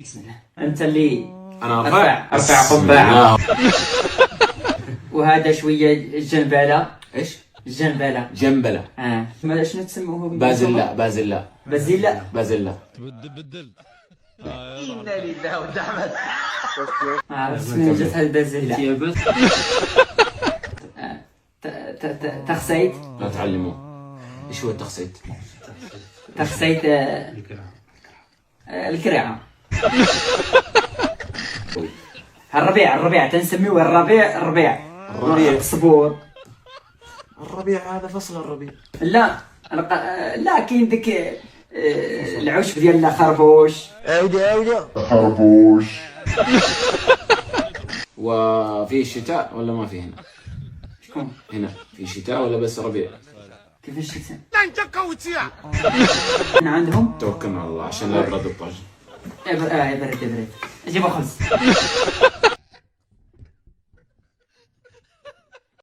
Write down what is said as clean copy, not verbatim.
بسم الله. انت اللي انا ارفع قبعه. وهذا شويه الجنبله. ايش؟ الجنبله. جنبله. ما شنو تسموه؟ بازلا. بازيلا. بدل. إنا لله ودعمت. ما عرفت من جات البازيلا. تخسيت. لا تعلموا. ايش هو التخسيت؟ تخسيت الكريعه. الربيع تنسميه الربيع الصبور. الربيع هذا فصل الربيع. لا كاين ديك العشب ديال الخربوش. خربوش. وفي شتاء ولا ما في هنا؟ شكون؟ هنا في شتاء ولا بس ربيع؟ كيف الشتاء؟ هنا عندهم توكلنا على الله عشان لا يبرد الطاجن. يبرد. جيبوا خبز.